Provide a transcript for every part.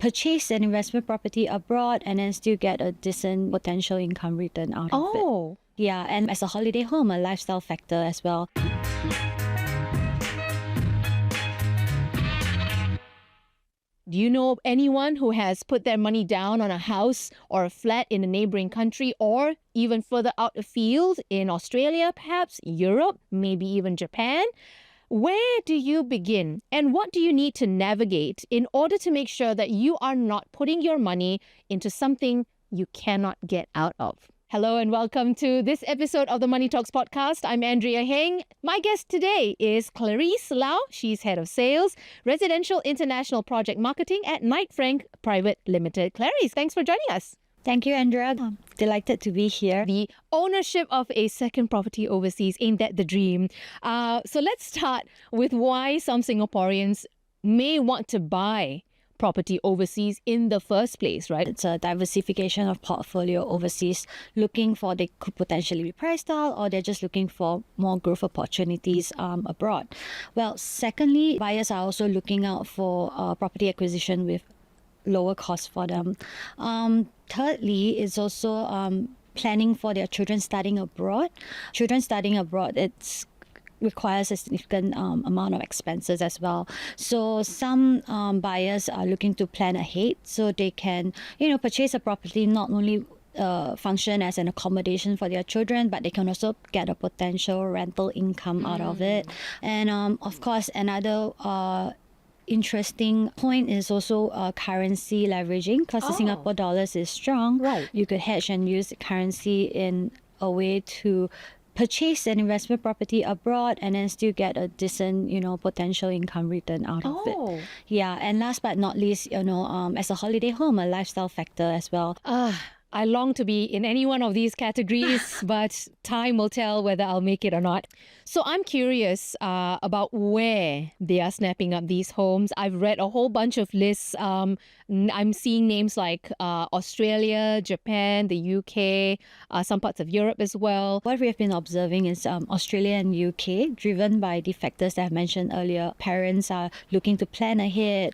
purchase an investment property abroad and then still get a decent potential income return out of it. Oh, Yeah, and as a holiday home, a lifestyle factor as well. do you know anyone who has put their money down on a house or a flat in a neighboring country or even further out afield in Australia, perhaps Europe, maybe even Japan? Where do you begin and what do you need to navigate in order to make sure that you are not putting your money into something you cannot get out of? Hello and welcome to this episode of the Money Talks podcast. I'm Andrea Heng. My guest today is Clarice Lau. She's Head of Sales, Residential International Project Marketing at Knight Frank Private Limited. Clarice, thanks for joining us. Thank you, Andrea. I'm delighted to be here. The ownership of a second property overseas, ain't that the dream? So let's start with why some Singaporeans may want to buy property overseas in the first place, right? It's a diversification of portfolio overseas, looking for they could potentially be priced out or they're just looking for more growth opportunities abroad. Well, secondly, buyers are also looking out for property acquisition with lower cost for them. Thirdly, it's also planning for their children studying abroad. Children studying abroad, it's requires a significant amount of expenses as well. So some buyers are looking to plan ahead so they can, purchase a property not only function as an accommodation for their children, but they can also get a potential rental income out of it. And of course, another interesting point is also currency leveraging because the Singapore dollars is strong. Right. You could hedge and use the currency in a way to purchase an investment property abroad and then still get a decent, potential income return out of it. Yeah, and last but not least, as a holiday home, a lifestyle factor as well. I long to be in any one of these categories, but time will tell whether I'll make it or not. So I'm curious about where they are snapping up these homes. I've read a whole bunch of lists. I'm seeing names like Australia, Japan, the UK, some parts of Europe as well. What we have been observing is Australia and UK, driven by the factors that I mentioned earlier. Parents are looking to plan ahead.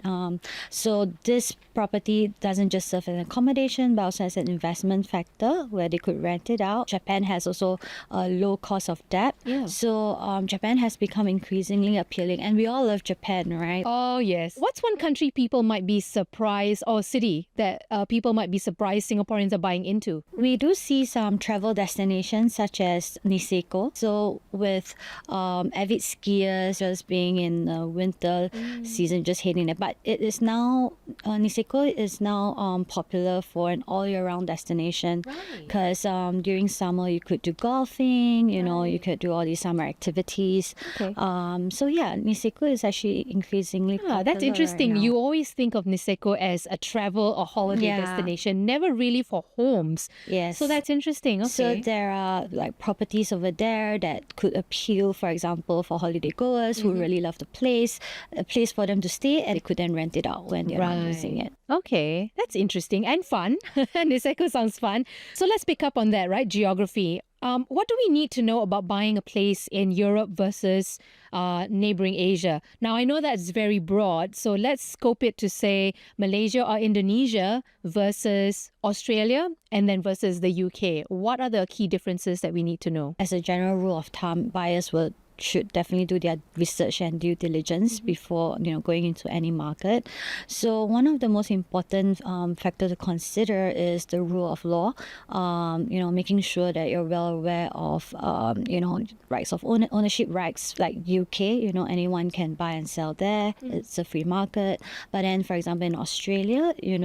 So this property doesn't just serve as an accommodation, but also as an investment factor where they could rent it out. Japan has also a low cost of debt. Yeah. So Japan has become increasingly appealing. And we all love Japan, right? Oh, yes. What's one country people might be surprised, or city that people might be surprised Singaporeans are buying into? We do see some travel destinations such as Niseko. So with avid skiers just being in the winter season, just hating it. But it is now, Niseko is now popular for an all-year-round destination because during summer you could do golfing, you could do all these summer activities. Okay. So yeah, Niseko is actually increasingly popular. That's interesting. Right now. You always think of Niseko as a travel or holiday destination, never really for homes. Yes. So that's interesting. Okay. So there are like properties over there that could appeal, for example, for holiday goers who really love the place, a place for them to stay, and they could then rent it out when they're not using it. Okay, that's interesting and fun. Niseko sounds fun. So let's pick up on that, right? Geography. What do we need to know about buying a place in Europe versus neighboring Asia? Now, I know that's very broad, so let's scope it to say Malaysia or Indonesia versus Australia and then versus the UK. What are the key differences that we need to know? As a general rule of thumb, buyers should definitely do their research and due diligence before going into any market. So one of the most important factors to consider is the rule of law. Making sure that you're well aware of rights of ownership rights, like UK. Anyone can buy and sell there. It's a free market. But then, for example, in Australia, you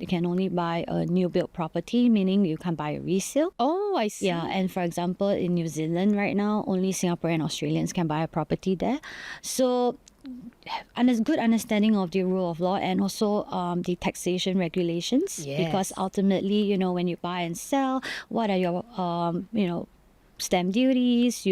can only buy a new built property, meaning you can't buy a resale. Oh, I see. Yeah, and for example, in New Zealand right now, only Singaporean Australians can buy a property there. So and a good understanding of the rule of law and also the taxation regulations. Yes. Because ultimately, when you buy and sell, what are your stamp duties,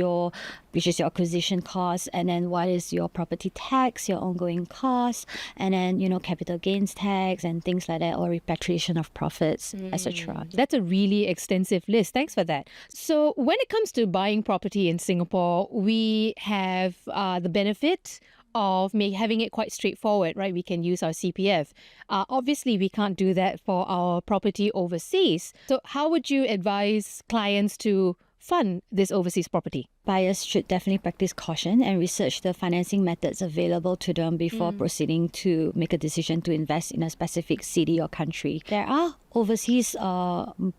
which is your acquisition cost, and then what is your property tax, your ongoing costs, and then capital gains tax and things like that, or repatriation of profits, etc. That's a really extensive list. Thanks for that. So when it comes to buying property in Singapore, we have the benefit of having it quite straightforward, right? We can use our CPF. Obviously, we can't do that for our property overseas. So how would you advise clients to fund this overseas property? Buyers should definitely practice caution and research the financing methods available to them before proceeding to make a decision to invest in a specific city or country. There are overseas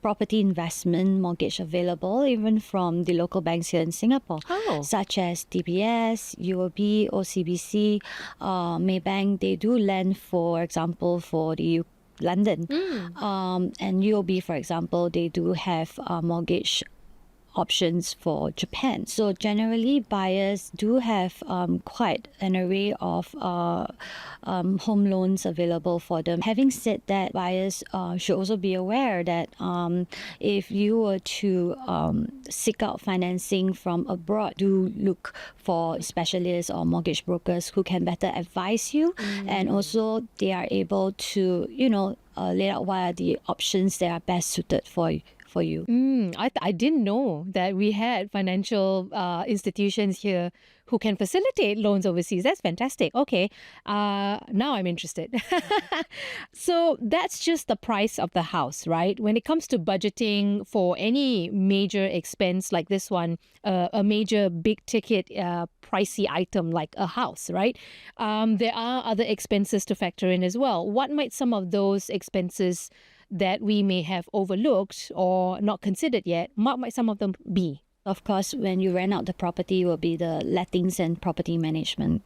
property investment mortgage available even from the local banks here in Singapore, such as DBS, UOB, OCBC, Maybank. They do lend, for example, for the London. And UOB, for example, they do have mortgage options for Japan. So generally, buyers do have quite an array of home loans available for them. Having said that, buyers should also be aware that if you were to seek out financing from abroad, do look for specialists or mortgage brokers who can better advise you, and also they are able to, lay out what are the options that are best suited for you. I didn't know that we had financial institutions here who can facilitate loans overseas. That's fantastic. Okay, now I'm interested. So that's just the price of the house, right? When it comes to budgeting for any major expense like this one, a major big ticket pricey item like a house, right? There are other expenses to factor in as well. What might some of those expenses that we may have overlooked or not considered yet, what might some of them be? Of course, when you rent out the property, will be the lettings and property management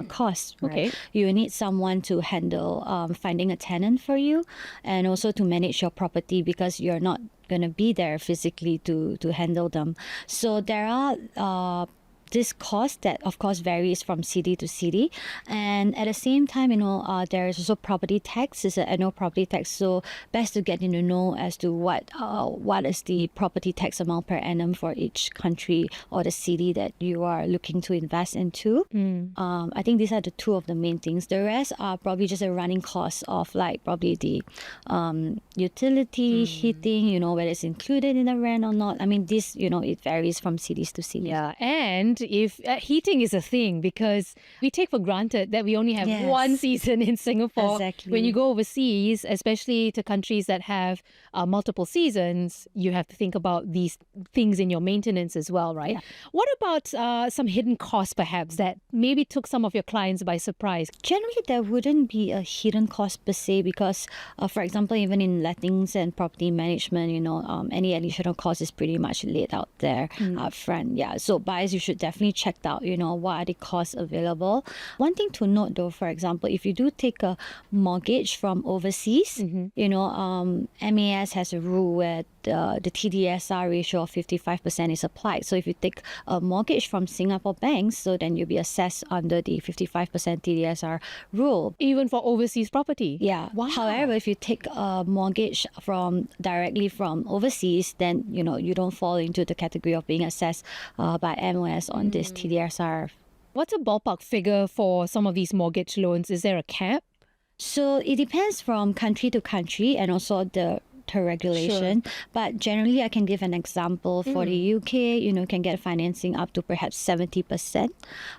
costs. Right? Okay. You need someone to handle finding a tenant for you, and also to manage your property because you're not going to be there physically to handle them. So there are this cost that of course varies from city to city, and at the same time, there is also property tax. It's an annual property tax, so best to get in the know as to what is the property tax amount per annum for each country or the city that you are looking to invest into. I think these are the two of the main things. The rest are probably just a running cost of like probably the utility, heating, whether it's included in the rent or not. I mean, this, it varies from cities to cities. Yeah, and if heating is a thing, because we take for granted that we only have one season in Singapore. Exactly. When you go overseas, especially to countries that have multiple seasons, you have to think about these things in your maintenance as well, right? Yeah. What about some hidden costs perhaps that maybe took some of your clients by surprise? Generally, there wouldn't be a hidden cost per se because, for example, even in lettings and property management, any additional cost is pretty much laid out there up front. Yeah, so buyers, you should definitely check out, what are the costs available. One thing to note though, for example, if you do take a mortgage from overseas, MAS has a rule where the TDSR ratio of 55% is applied. So if you take a mortgage from Singapore banks, so then you'll be assessed under the 55% TDSR rule. Even for overseas property? Yeah. Wow. However, if you take a mortgage directly from overseas, then you don't fall into the category of being assessed by MOS on this TDSR. What's a ballpark figure for some of these mortgage loans? Is there a cap? So it depends from country to country and also the regulation. Sure. But generally, I can give an example. For the UK, can get financing up to perhaps 70%.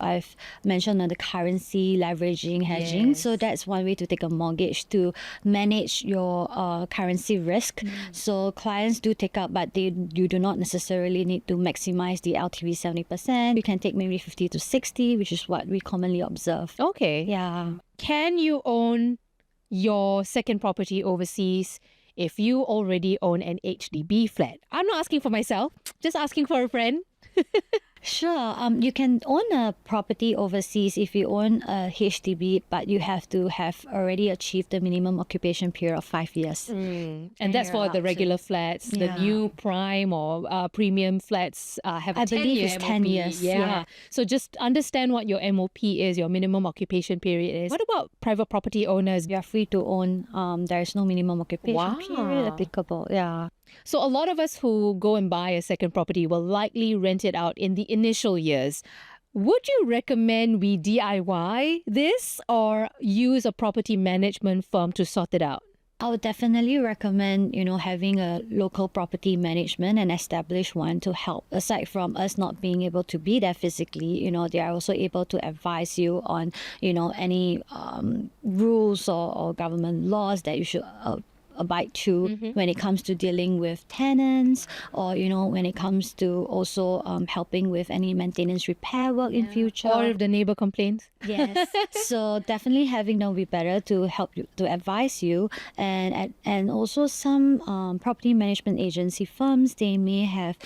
I've mentioned on the currency leveraging, hedging. Yes. So that's one way to take a mortgage to manage your currency risk. So clients do take up, but you do not necessarily need to maximize the LTV 70%. You can take maybe 50 to 60, which is what we commonly observe. Okay. Yeah. Can you own your second property overseas if you already own an HDB flat? I'm not asking for myself, just asking for a friend. Sure. You can own a property overseas if you own a HDB, but you have to have already achieved the minimum occupation period of 5 years. And that's you're for allowed the to. regular flats. The Yeah. new prime or premium flats have a I 10 believe year it's MOP. 10 years, yeah. So just understand what your MOP is, your minimum occupation period is. What about private property owners? You're free to own. There is no minimum occupation period applicable. Yeah. So a lot of us who go and buy a second property will likely rent it out in the initial years. Would you recommend we DIY this or use a property management firm to sort it out? I would definitely recommend, having a local property management and establish one to help. Aside from us not being able to be there physically, they are also able to advise you on, any rules or government laws that you should abide to when it comes to dealing with tenants, or when it comes to also helping with any maintenance repair work in future. Or if the neighbor complains. Yes. So definitely having them will be better to help you, to advise you. And also some property management agency firms, they may have,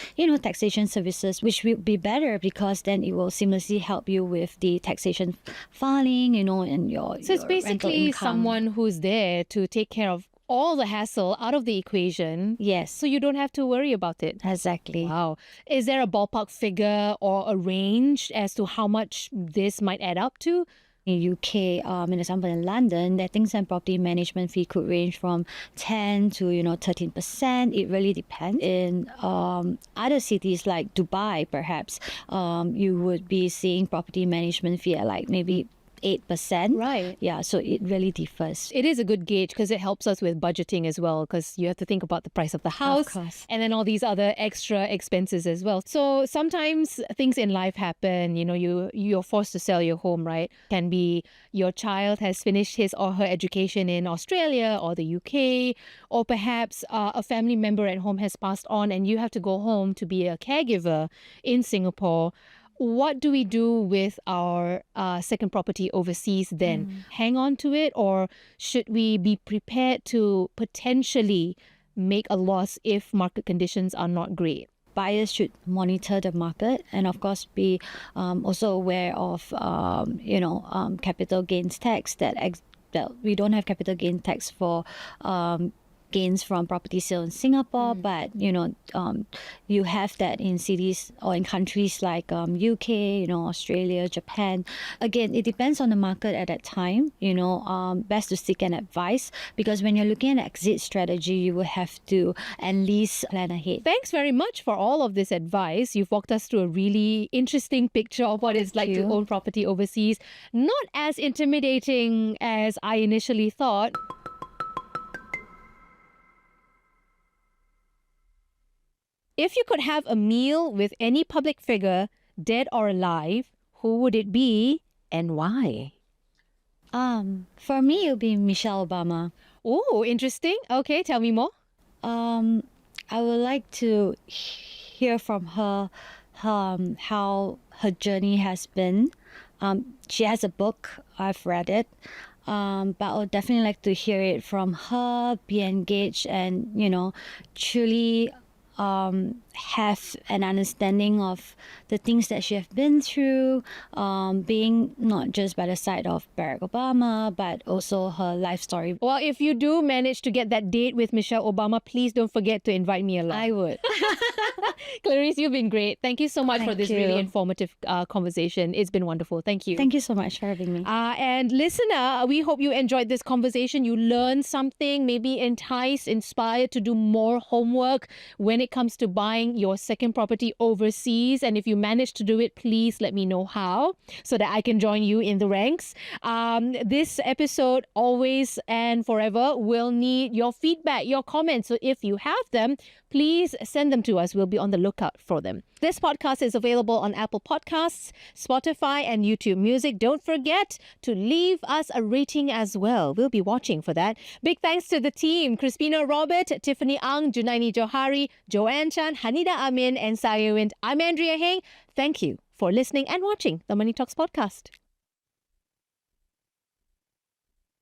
taxation services, which will be better because then it will seamlessly help you with the taxation filing, and your So it's your rental basically income. someone who's there to take care of all the hassle out of the equation. Yes. So you don't have to worry about it. Exactly. Wow. Is there a ballpark figure or a range as to how much this might add up to? In UK, in example in London, their things and property management fee could range from 10 to 13%. It really depends. In other cities like Dubai, perhaps, you would be seeing property management fee at like maybe 8%. Right. Yeah, so it really differs. It is a good gauge because it helps us with budgeting as well, because you have to think about the price of the house course. and then all these other extra expenses as well. So sometimes things in life happen, you're forced to sell your home, right? Can be your child has finished his or her education in Australia or the UK, or perhaps a family member at home has passed on and you have to go home to be a caregiver in Singapore. What do we do with our second property overseas then? Hang on to it, or should we be prepared to potentially make a loss if market conditions are not great? Buyers should monitor the market and, of course, be also aware of, capital gains tax, that we don't have capital gain tax for gains from property sale in Singapore, but you have that in cities or in countries like UK, Australia, Japan. Again, it depends on the market at that time. Best to seek an advice, because when you're looking at exit strategy, you will have to at least plan ahead. Thanks very much for all of this advice. You've walked us through a really interesting picture of what it's like to own property overseas. Not as intimidating as I initially thought. If you could have a meal with any public figure, dead or alive, who would it be and why? For me, it would be Michelle Obama. Oh, interesting. Okay, tell me more. I would like to hear from her how her journey has been. She has a book, I've read it, but I would definitely like to hear it from her, be engaged, and truly have an understanding of the things that she have been through, being not just by the side of Barack Obama, but also her life story. Well, if you do manage to get that date with Michelle Obama, please don't forget to invite me along. I would. Clarice, you've been great. Thank you so much for Thank this you. really informative conversation. It's been wonderful. Thank you. Thank you so much for having me. And listener, we hope you enjoyed this conversation. You learned something, maybe enticed, inspired to do more homework when it comes to buying your second property overseas. And if you manage to do it, please let me know how, so that I can join you in the ranks. This episode, always and forever, will need your feedback, your comments. So if you have them, please send them to us. We'll be on the lookout for them. This podcast is available on Apple Podcasts, Spotify, and YouTube Music. Don't forget to leave us a rating as well. We'll be watching for that. Big thanks to the team: Crispina Robert, Tiffany Ang, Junaini Johari, Joanne Chan, Hanida Amin, and Saya Wind. I'm Andrea Heng. Thank you for listening and watching the Money Talks podcast.